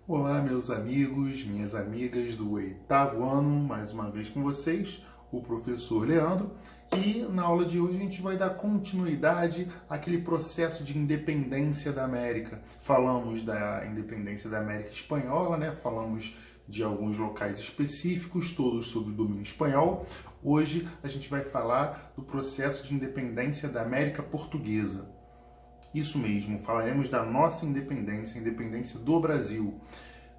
Olá, meus amigos, minhas amigas do oitavo ano, mais uma vez com vocês, o professor Leandro. E na aula de hoje a gente vai dar continuidade àquele processo de independência da América. Falamos da independência da América Espanhola, né? Falamos de alguns locais específicos, todos sob o domínio espanhol. Hoje a gente vai falar do processo de independência da América Portuguesa. Isso mesmo, falaremos da nossa independência, a independência do Brasil.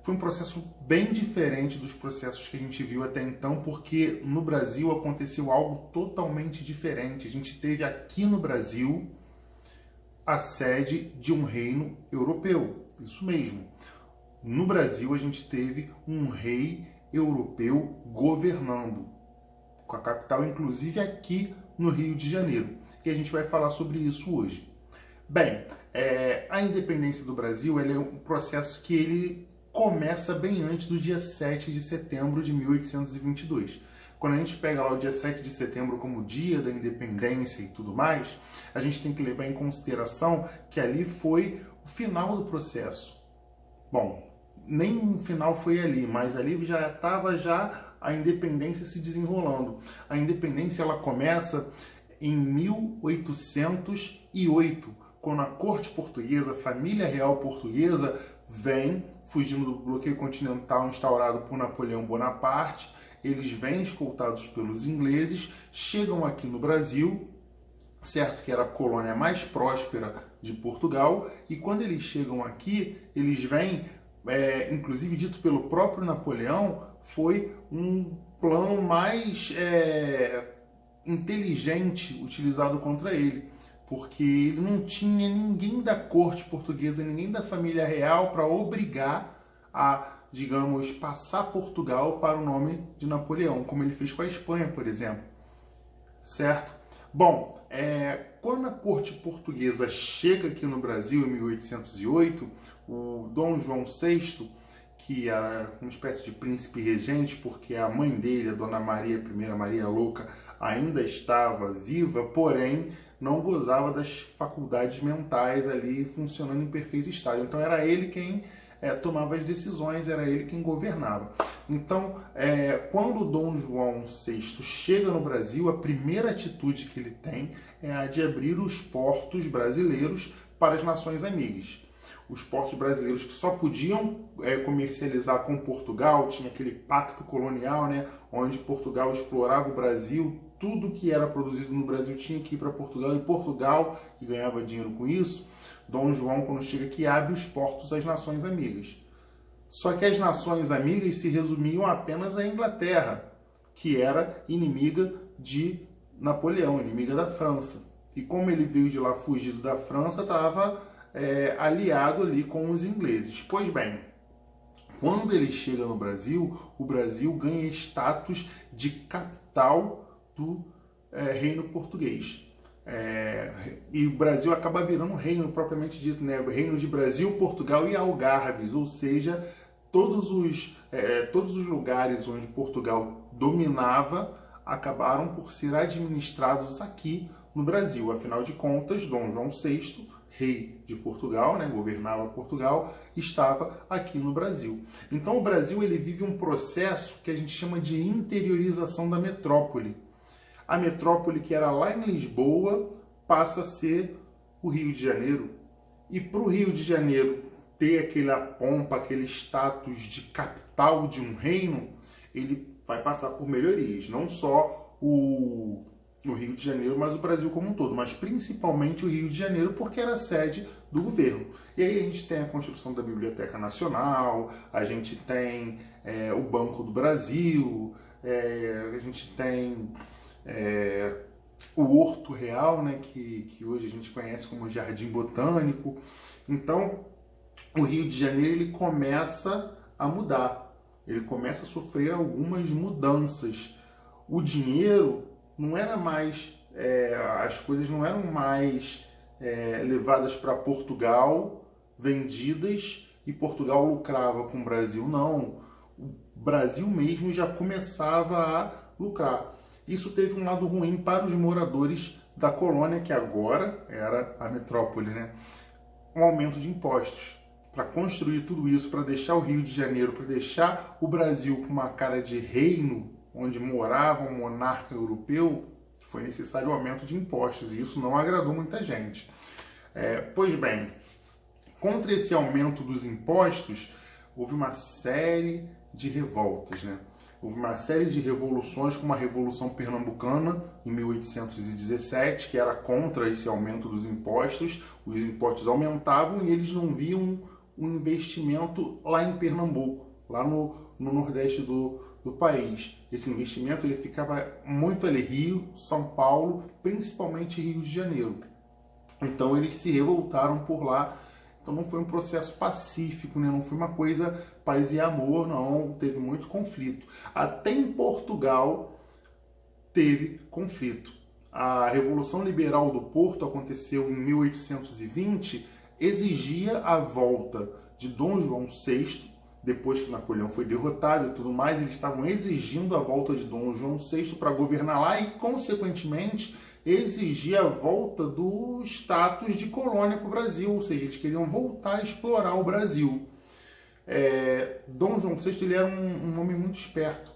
Foi um processo bem diferente dos processos que a gente viu até então, porque no Brasil aconteceu algo totalmente diferente. A gente teve aqui no Brasil a sede de um reino europeu. Isso mesmo. No Brasil a gente teve um rei europeu governando, com a capital inclusive aqui no Rio de Janeiro. E a gente vai falar sobre isso hoje. Bem, a independência do Brasil é um processo que ele começa bem antes do dia 7 de setembro de 1822. Quando a gente pega lá o dia 7 de setembro como dia da independência e tudo mais, a gente tem que levar em consideração que ali foi o final do processo. Bom, nem o final foi ali, mas ali já estava a independência se desenrolando. A independência ela começa em 1808, quando a corte portuguesa, a família real portuguesa, vem, fugindo do bloqueio continental instaurado por Napoleão Bonaparte. Eles vêm escoltados pelos ingleses, chegam aqui no Brasil, certo que era a colônia mais próspera de Portugal, e quando eles chegam aqui, eles vêm, inclusive dito pelo próprio Napoleão, foi um plano mais inteligente utilizado contra ele, porque ele não tinha ninguém da corte portuguesa, ninguém da família real para obrigar a, digamos, passar Portugal para o nome de Napoleão, como ele fez com a Espanha, por exemplo. Certo? Bom, quando a corte portuguesa chega aqui no Brasil em 1808, o Dom João VI, que era uma espécie de príncipe regente, porque a mãe dele, a Dona Maria I, Maria Louca, ainda estava viva, porém não gozava das faculdades mentais ali funcionando em perfeito estado. Então era ele quem tomava as decisões, era ele quem governava. Então, quando o Dom João VI chega no Brasil, a primeira atitude que ele tem é a de abrir os portos brasileiros para as nações amigas. Os portos brasileiros que só podiam comercializar com Portugal, tinha aquele pacto colonial, né, onde Portugal explorava o Brasil, tudo que era produzido no Brasil tinha que ir para Portugal, e Portugal, que ganhava dinheiro com isso, Dom João, quando chega aqui, abre os portos às nações amigas. Só que as nações amigas se resumiam apenas à Inglaterra, que era inimiga de Napoleão, inimiga da França. E como ele veio de lá fugido da França, estava aliado ali com os ingleses. Pois bem, quando ele chega no Brasil, o Brasil ganha status de capital do reino português. E o Brasil acaba virando um reino propriamente dito, né? O reino de Brasil, Portugal e Algarves, ou seja, todos os lugares onde Portugal dominava acabaram por ser administrados aqui no Brasil. Afinal de contas, Dom João VI, rei de Portugal, né, governava Portugal, estava aqui no Brasil. Então o Brasil ele vive um processo que a gente chama de interiorização da metrópole. A metrópole que era lá em Lisboa passa a ser o Rio de Janeiro. E para o Rio de Janeiro ter aquela pompa, aquele status de capital de um reino, ele vai passar por melhorias. Não só o Rio de Janeiro, mas o Brasil como um todo. Mas principalmente o Rio de Janeiro, porque era a sede do governo. E aí a gente tem a construção da Biblioteca Nacional, a gente tem o Banco do Brasil, a gente tem o Horto Real, né, que hoje a gente conhece como Jardim Botânico. Então, o Rio de Janeiro ele começa a mudar, ele começa a sofrer algumas mudanças. O dinheiro não era mais, as coisas não eram mais levadas para Portugal, vendidas, e Portugal lucrava com o Brasil. Não, o Brasil mesmo já começava a lucrar. Isso teve um lado ruim para os moradores da colônia, que agora era a metrópole, né? Um aumento de impostos. para construir tudo isso, para deixar o Rio de Janeiro, para deixar o Brasil com uma cara de reino, onde morava um monarca europeu, foi necessário o aumento de impostos, e isso não agradou muita gente. Pois bem, contra esse aumento dos impostos, houve uma série de revoltas, né? Houve uma série de revoluções, como a Revolução Pernambucana, em 1817, que era contra esse aumento dos impostos. Os impostos aumentavam e eles não viam um investimento lá em Pernambuco, lá no nordeste do país. Esse investimento ele ficava muito ali, Rio, São Paulo, principalmente Rio de Janeiro. Então eles se revoltaram por lá. Então não foi um processo pacífico, né? Não foi uma coisa paz e amor, não. Teve muito conflito. Até em Portugal teve conflito. A Revolução Liberal do Porto aconteceu em 1820, exigia a volta de Dom João VI, depois que Napoleão foi derrotado e tudo mais, eles estavam exigindo a volta de Dom João VI para governar lá e, consequentemente, exigir a volta do status de colônia para o Brasil, ou seja, eles queriam voltar a explorar o Brasil. Dom João VI ele era um homem muito esperto.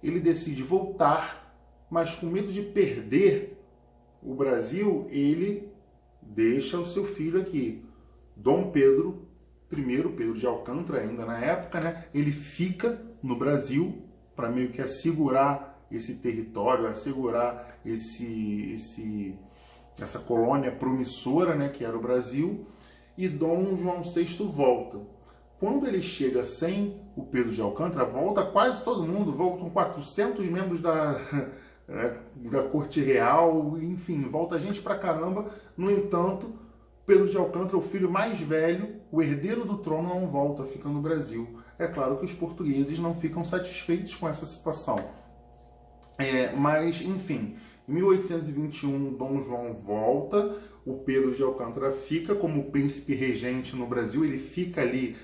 Ele decide voltar, mas com medo de perder o Brasil, ele deixa o seu filho aqui, Dom Pedro I, Pedro de Alcântara ainda na época, né? Ele fica no Brasil para meio que assegurar esse território, assegurar essa colônia promissora, né, que era o Brasil, e Dom João VI volta. Quando ele chega sem o Pedro de Alcântara, volta quase todo mundo, voltam 400 membros da corte real, enfim, volta gente pra caramba. No entanto, Pedro de Alcântara, o filho mais velho, o herdeiro do trono, não volta, fica no Brasil. É claro que os portugueses não ficam satisfeitos com essa situação. Mas, enfim, em 1821, Dom João volta, o Pedro de Alcântara fica como príncipe regente no Brasil, ele fica ali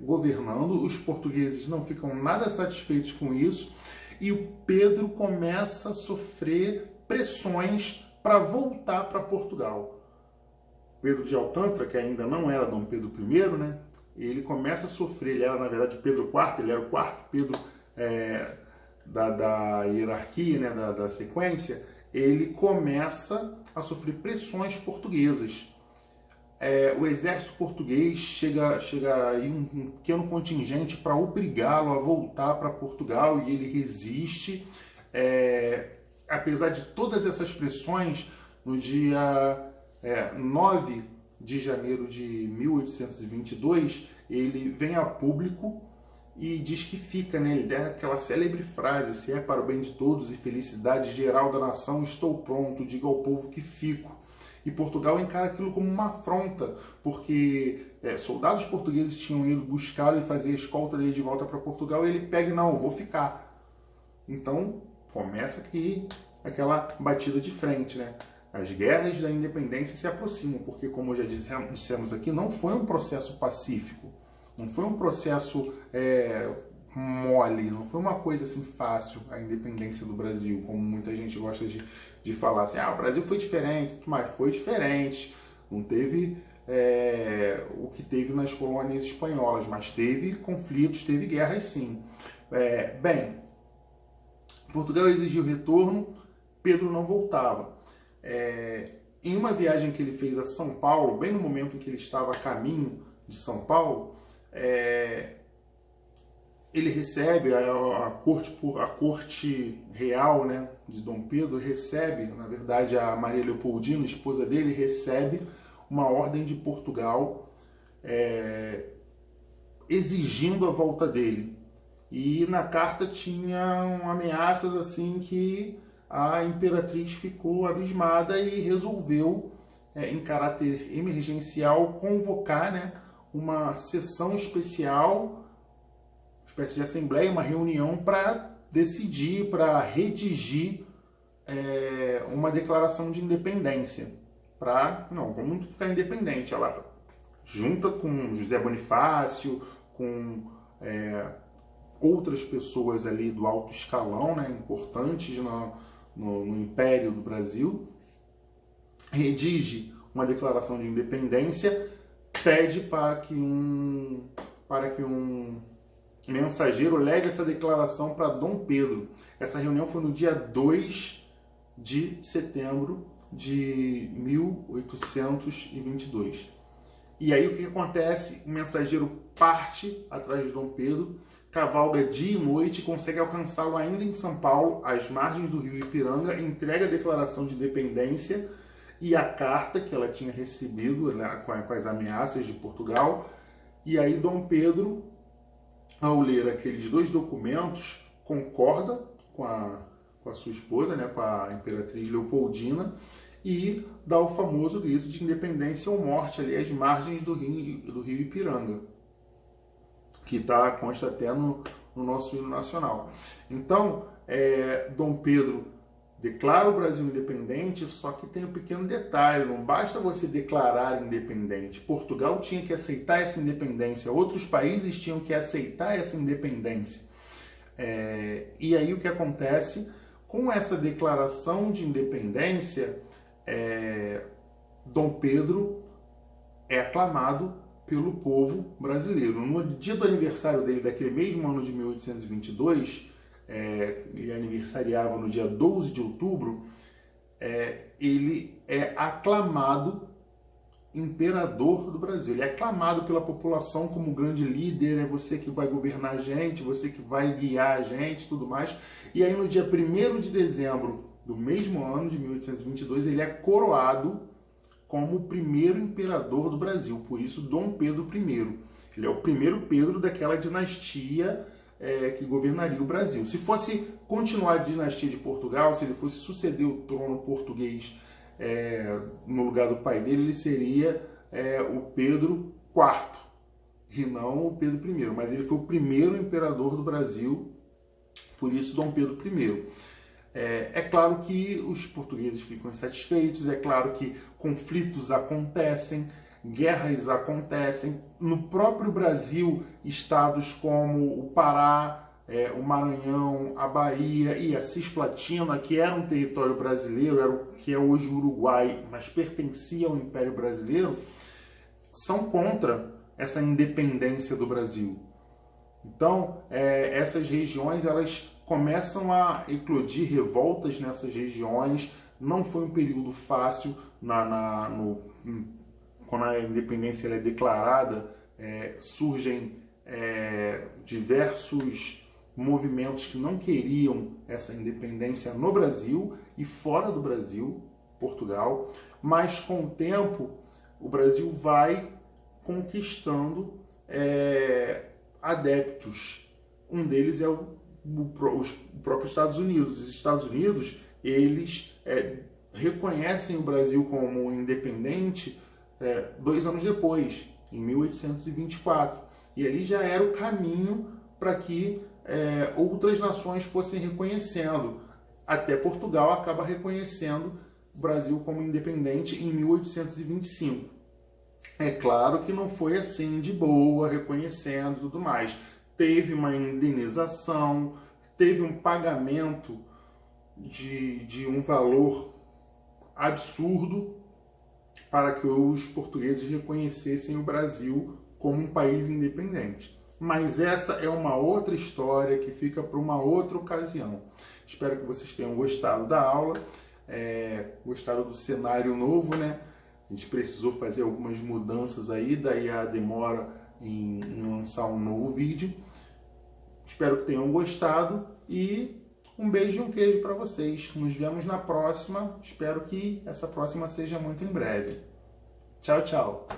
governando, os portugueses não ficam nada satisfeitos com isso, e o Pedro começa a sofrer pressões para voltar para Portugal. Pedro de Alcântara, que ainda não era Dom Pedro I, né, ele começa a sofrer, ele era na verdade Pedro IV, ele era o quarto Pedro da hierarquia, né, da sequência, ele começa a sofrer pressões portuguesas. O exército português chega aí um pequeno contingente para obrigá-lo a voltar para Portugal e ele resiste. Apesar de todas essas pressões, no dia 9 de janeiro de 1822, ele vem a público e diz que fica, né? Ele dá aquela célebre frase: se é para o bem de todos e felicidade geral da nação, estou pronto, diga ao povo que fico. E Portugal encara aquilo como uma afronta, porque soldados portugueses tinham ido buscá-lo e fazer a escolta dele de volta para Portugal, e ele pega: não, eu vou ficar. Então começa aqui aquela batida de frente, né? As guerras da independência se aproximam, porque, como já dissemos aqui, não foi um processo pacífico, não foi um processo mole, não foi uma coisa assim fácil a independência do Brasil, como muita gente gosta de falar assim: o Brasil foi diferente, mas foi diferente, não teve o que teve nas colônias espanholas, mas teve conflitos, teve guerras sim. Bem, Portugal exigiu retorno, Pedro não voltava. Em uma viagem que ele fez a São Paulo, bem no momento em que ele estava a caminho de São Paulo, ele recebe, a corte real, né, de Dom Pedro recebe, na verdade a Maria Leopoldina, esposa dele, recebe uma ordem de Portugal exigindo a volta dele. E na carta tinham ameaças assim que a imperatriz ficou abismada e resolveu, em caráter emergencial, convocar, né, uma sessão especial, uma espécie de assembleia, uma reunião para decidir, para redigir uma declaração de independência. Não, vamos ficar independente. Ela junta com José Bonifácio, com outras pessoas ali do alto escalão, né, importantes no Império do Brasil, redige uma declaração de independência, pede para que um mensageiro leve essa declaração para Dom Pedro. Essa reunião foi no dia 2 de setembro de 1822. E aí o que acontece? O mensageiro parte atrás de Dom Pedro, cavalga dia e noite, consegue alcançá-lo ainda em São Paulo, às margens do rio Ipiranga, entrega a declaração de independência e a carta que ela tinha recebido, né, com as ameaças de Portugal. E aí Dom Pedro, ao ler aqueles dois documentos, concorda com a sua esposa, né, com a imperatriz Leopoldina, e dá o famoso grito de independência ou morte ali às margens do rio Ipiranga, que consta até no nosso hino nacional. Então, Dom Pedro declara o Brasil independente, só que tem um pequeno detalhe: não basta você declarar independente. Portugal tinha que aceitar essa independência, outros países tinham que aceitar essa independência. E aí o que acontece? Com essa declaração de independência, Dom Pedro é aclamado pelo povo brasileiro. No dia do aniversário dele, daquele mesmo ano de 1822, ele aniversariava no dia 12 de outubro, ele é aclamado imperador do Brasil. Ele é aclamado pela população como grande líder: é você que vai governar a gente, você que vai guiar a gente, tudo mais. E aí no dia 1º de dezembro do mesmo ano, de 1822, ele é coroado como o primeiro imperador do Brasil, por isso Dom Pedro I. Ele é o primeiro Pedro daquela dinastia que governaria o Brasil. Se fosse continuar a dinastia de Portugal, se ele fosse suceder o trono português no lugar do pai dele, ele seria o Pedro IV, e não o Pedro I. Mas ele foi o primeiro imperador do Brasil, por isso Dom Pedro I. É claro que os portugueses ficam insatisfeitos, é claro que conflitos acontecem, guerras acontecem. No próprio Brasil, estados como o Pará, o Maranhão, a Bahia e a Cisplatina, que era um território brasileiro, que é hoje o Uruguai, mas pertencia ao Império Brasileiro, são contra essa independência do Brasil. Então, essas regiões, elas começam a eclodir revoltas nessas regiões. Não foi um período fácil. Quando a independência é declarada, surgem diversos movimentos que não queriam essa independência no Brasil e fora do Brasil, Portugal, mas com o tempo o Brasil vai conquistando adeptos. Um deles é os próprios Estados Unidos. Os Estados Unidos, eles reconhecem o Brasil como independente 2 anos depois, em 1824. E ali já era o caminho para que outras nações fossem reconhecendo. Até Portugal acaba reconhecendo o Brasil como independente em 1825. É claro que não foi assim de boa, reconhecendo e tudo mais. Teve uma indenização, teve um pagamento de um valor absurdo para que os portugueses reconhecessem o Brasil como um país independente. Mas essa é uma outra história que fica para uma outra ocasião. Espero que vocês tenham gostado da aula, gostado do cenário novo, né? A gente precisou fazer algumas mudanças aí, daí a demora em lançar um novo vídeo. Espero que tenham gostado e um beijo e um queijo para vocês. Nos vemos na próxima. Espero que essa próxima seja muito em breve. Tchau, tchau.